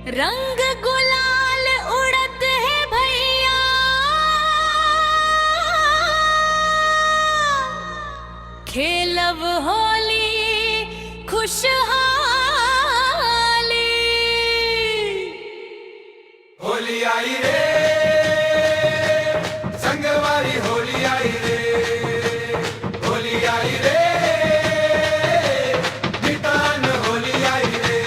रंग गुलाल उड़त है भैया, खेलब होली खुशहाली। होली आई रे, संगवारी होली आई रे, होली आई रे, नितान होली आई रे।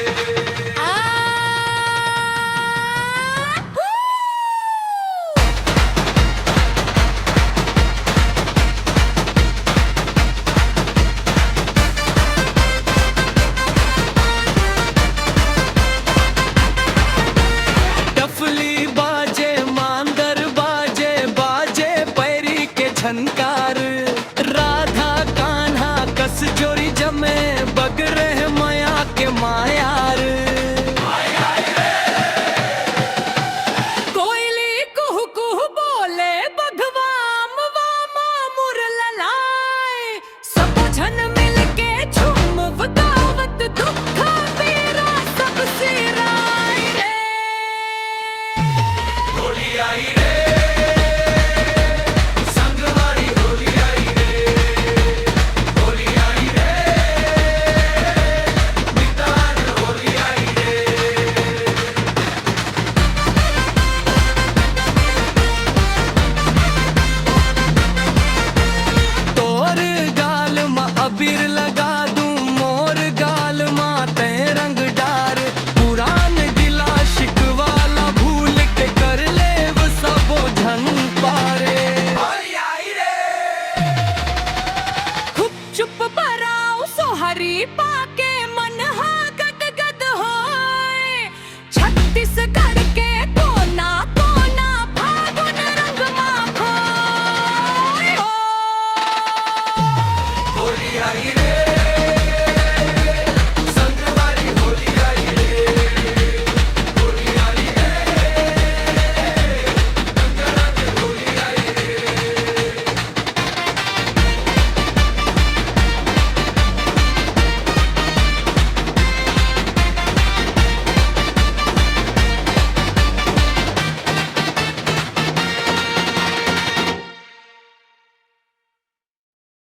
टफली बाजे मांदर बाजे बाजे पैरी के झनका।